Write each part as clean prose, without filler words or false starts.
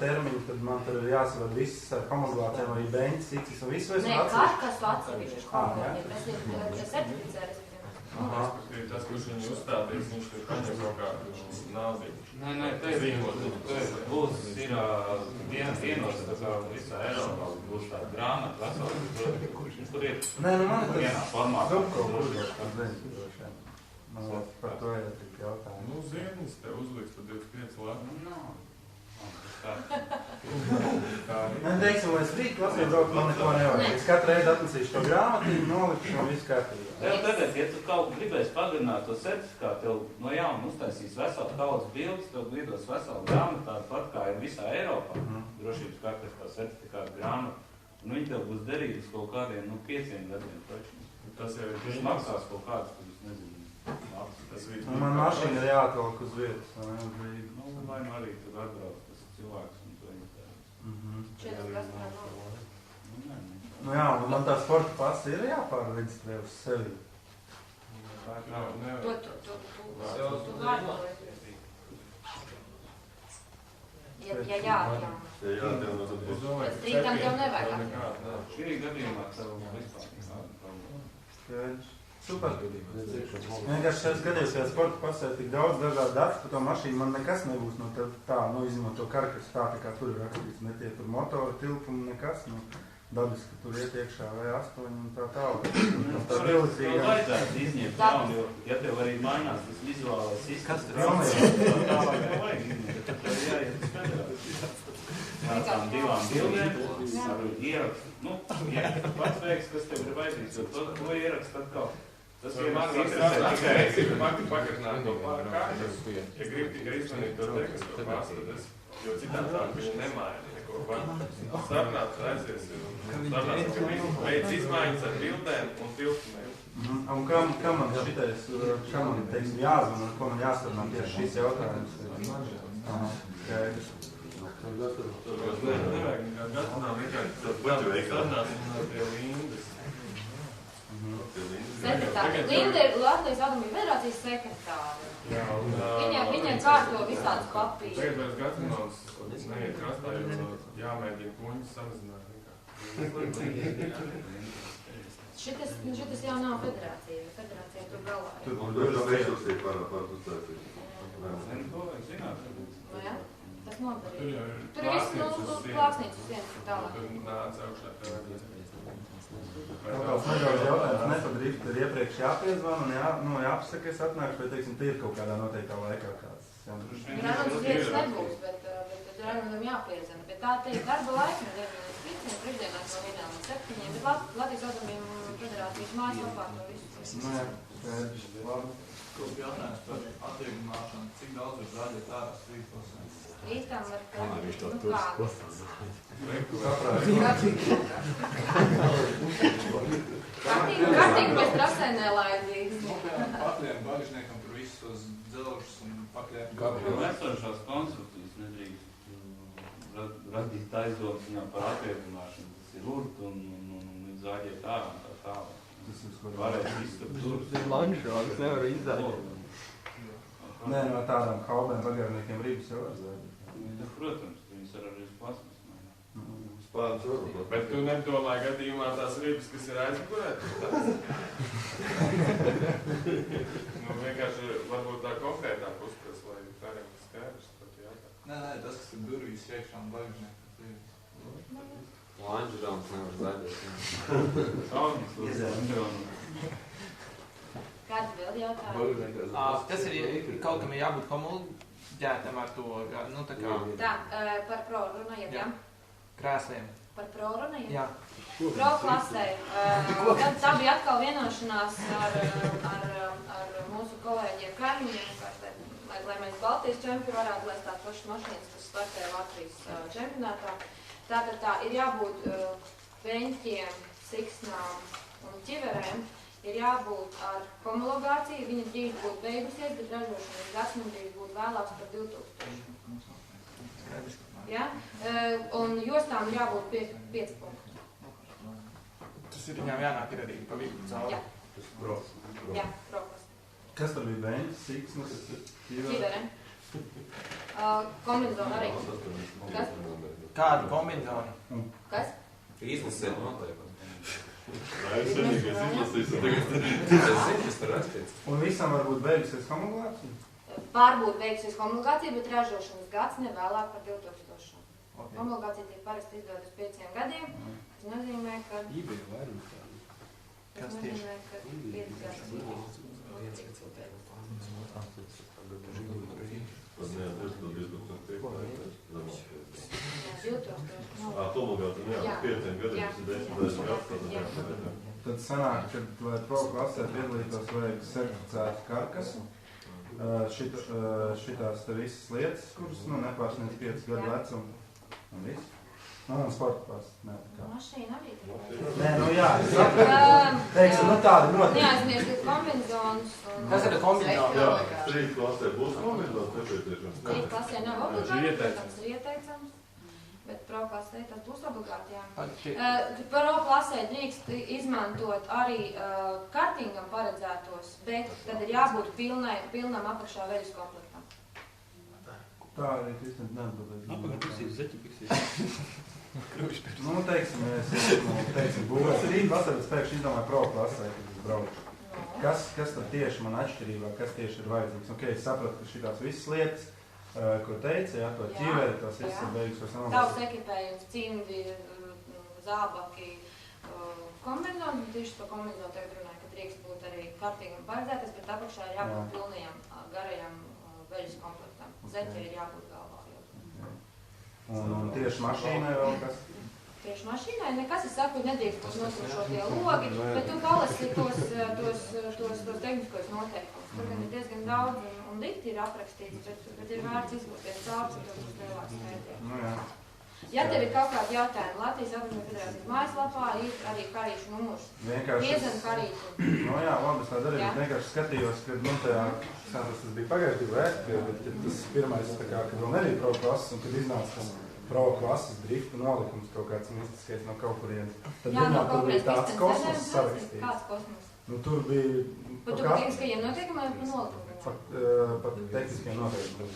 termiņu, tad man tur ir jāsavad viss ar homologācijām, arī beņķis, sicis un visu. Nē, karkas atsevišķi homologācija, tas ir certificēris. Tas, kurš viņu uzstādīs, viņš tur paņem kaut kādu naudu. Nē, te būs ir vienos, tā kā visā Eiropā būs tāda grāmata vesela, tur ir vienā formātā. Par to ir tik jautājumu. Nu, Zienis te uzliks pa 25 lētu. Teiksim, lai es rīt klasē braukt, man neko nevajag. Es katru reizi atnesīšu to grāmatīnu, nolikšu un viss kārtībā. Tev tagad, ja tu kaut gribēsi pagarināt to certifikātu, tev no jauna uztaisīs veselu kaudzes bildes, tev lidos veselu grāmatu, tāpat kā ir visā Eiropā, drošības kartes kā certifikāta grāmata. Un viņi tev būs derīgi uz kaut kādiem, 5 gadiem taču. Tas jau ir viņš maksās kaut kāds, kad es nezinu. Man mašīna ir jāatvelk uz vietas. Vai nu arī tad atbrauc tas cilvēks un to izdarās. Nu jā, un man tā sporta pasta ir jāpārreģistrē uz sevi. Tu vārdoji. Ja jāatjauno. Pēc rītam tev nevajag atjauno. Šī gadījumā tev vispār nekāda. Super. Vienkārši šajā skatījos, ja sporta pasē tik daudz dažādu datu, par to mašīnu man nekas nebūs no tā, izņemot to karkas tā kā tur ir rakstīts, netiek tur motora, tilpuma, nekas, dabiski tur iet iekšā V8 un tā tālāk. Tur vajadzētu izņemt jaunu, jo, ja tev arī mainās tas vizuālais izskats, tālāk nevajag izņemt, tad tev jāiet uz federāciju. Tām divām bildēm, ar ierakstu. Pats veiks, kas tev ir vajadzīgs, jo to ierakstu atkal. Tas ir mans interesē tikai pakarināt to pārkārtas. Ja grib tikai izmanīt to tekstu pastadas, jo citādi viņš nemaina neko. Sarunāt aizies, sarunāt, ka viņš veids izmaiņas ar bildēm un tilpumiem. Un kam man šitais, kam man, teiksim, jāzvan un ko man jāsarunā tieši šīs jautājums? Skaidrs. Nevajag nekā gatināt, vienkārši sarunāt pie Lindas. Sekretāri. Linda ir Latvijas Atomiju federācijas sekretāri. Viņai kārto visādus papīrus. Tagad vairs Gatrinovs neiet krastā, jo jāmēģina kuņus samazināt. Šitas jau nav federācija, jo federācija tur galā ir. Tur tam neizsūstīt par uzstāciju. To vajag zināt. Nu jā, tas nodarīja. Tur ir viss plāksnīts uz viens tālāk. Tur nāca augšā tev vajag. Kāds nedaudz jautājums nepadarīt, tur iepriekš jāpiezvan un jāpasaka, es atnākšu, vai, teiksim, tie ir kaut kādā noteiktā laikā kāds. Grāmatas vietas nebūs, bet Raimondam jāpiezana. Bet tā te ir darba laika no 9 līdz 5 priekšdienās no 1 līdz 7, bet Latvijas Atomiju federācijas mājas kopā to visu. Nu jā, skaidrs, labi. Kaut jautājums par atviegumāšanu, cik daudz ir rādīt ārā strīdos? Rītām var Kārtīgi pēc trasē nelaidīs. Pakliem bagžniekam tur visus tos dzelžus un pakliem. Esošās konstrukcijas nedrīkst radīt aizdomas viņam par atviegumāšanu. Tas ir urt un zāģiet ārā un tā tālāk. Varēs izskatu tur. Tas ir lanšāks, nevar izzāģēt. Nē, no tādām haubēm pagarniekiem rības jau var zāģēt. Protams, viņas ar arī uz plasmas mainā. Spādas varbūt. Bet tu nedomā gadījumā tās rības, kas ir aizgurētas? Vienkārši varbūt tā konkrētāk uzskats, lai kādiem skaidrs par tie jautājumi. Nē, tas, kas ir durvīs iekšā un bagžniekam. Lanžurāns nevar zaļot. Saunis, Kāds vēl jautājums? Tas ir kaut kam jābūt homologētam ar to, tā kā... Tā, par pro runājot, jā? Krēsliem. Par pro runājot? Jā. Pro klasē. Tā bija atkal vienošanās ar mūsu kolēģiem kaimiņiem, lai mēs Baltijas čempi varētu laist tās pašas mašīnas, kas startē Latvijas čempionātā. Tātad tā ir jābūt beņķiem, siksnām un ķiverēm. Ir jābūt ar homologāciju, viņa drīz būtu beigusies, bet ražošanas gads drīz būtu vēlāks par 2000. Ja? Un jostām ir jābūt 5 punktu. Tas ir viņām jānāk ir arī pa vidu cauri. Jā. Tas pro. Jā, prokas. Kas tur bija beņķis, siksnas, Ķivere. Kombinācija arī. Kas? Kādu kombināciju? Kas? Izlasē noteikti. Es zinu, kas tur rakstīts. Un visam varbūt beigusies homologācija? Pārbūt beigusies homologācija, bet ražošanas gads ne vēlāk par 2000. Homologācija tiek parasti izdot uz 5 gadiem. Tas nozīmē, ka... Tas nozīmē, ka 5 gadus. Tad sanāk, ka, lai pro klasē piedalītos, vajag certificētu karkasu. Šitās te visas lietas, kuras nepārsniedz 5 gadu vecumu. Un viss. Un sporta pārs. Mašīna arī. Nē, jā, es saprotu. Teiksim, tāda notiek. Neaizmirstiet kombinācijas. Kas ir kombinācija? Jā, strīt klasē būs kombinācija nepieciešams. Strīt klasē nav obligāti, protams, ir ieteicams. Bet pro klasē tas būs obligāti, jā. Pro klasē drīkst izmantot arī kartingam paredzētos, bet tad ir jābūt pilnam apakšā veļas komplektam. Tā arī Kristians neatbildēs. Apakaļpusīs, zeķipusīs. Teiksim, būs rīt vasarā pēkšņi izdomāju pro klasē, kad es braucu. Kas tad tieši man atšķirībā, kas tieši ir vajadzīgs? Ok, es sapratu, ka šitās visas lietas, ko teica, jā, to ķīveri, tos viss ir beigušos analīzes. Tavs ekipējums, cimdi, zābaki, kombinācija, tieši to kombināciju tagad runāju, ka drīkst būt arī kartīgam paredzētas, bet apakšā ir jābūt pilnajam, garajam veļas komplektam. Zeķi ir jābūt galvā. Un tieši mašīnai vēl kas? Tieši mašīnai nekas, es saku, nedrīkst būt nosūšotie logi, bet tu palasi tos tehniskos noteikumus. Tur gan ir diezgan daudz un dikti ir aprakstīts, bet ir vērts izlūties caur, tad būs lielāks pētījums. Ja tev ir kaut kādi jautājumi, Latvijas Automobiļu federācijas mājaslapā ir arī karīšu numurs. Iezem karīšu. Jā, labi, es tā darīju, bet vienkārši skatījos, kad tajā, tas bija pagājuši vēstpie, bet tas pirmais, kad vēl nebija pro klases, un kad iznāca tas pro klases drifta nolikums kaut kāds mistiskais no kaut kurienes, tad vienā tur bija tāds kosmos sarakstīts. Kāds kosmos? Tur bija... Par tehniskajiem noteikumiem vai par nolikumiem? Par tehniskiem noteikumiem.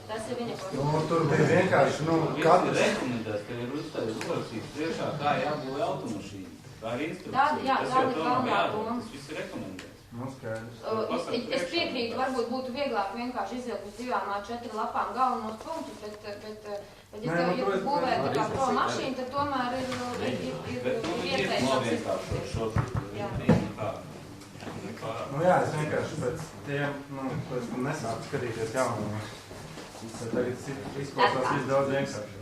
Tas ir viņa kosmos. Tur bija vienkārši, katrs rekomendēs, ka ir uzrakstīts priekšā, kā jābūt automašīna. Tā ir instrukcija. Jā, tā ir galvenā doma. Tas viss ir rekomendēts. Skaidrs. Es piekrītu, varbūt būtu vieglāk vienkārši izvilkt uz 2 A4 lapām galvenos punktus, bet ja tu būvēt tā kā pro mašīnu, tad tomēr ir ieteicams Jā, es vienkārši pēc tiem, pēc tam nesāku skatīties jaunumos. Tagad izklausās viss daudz vienkārši.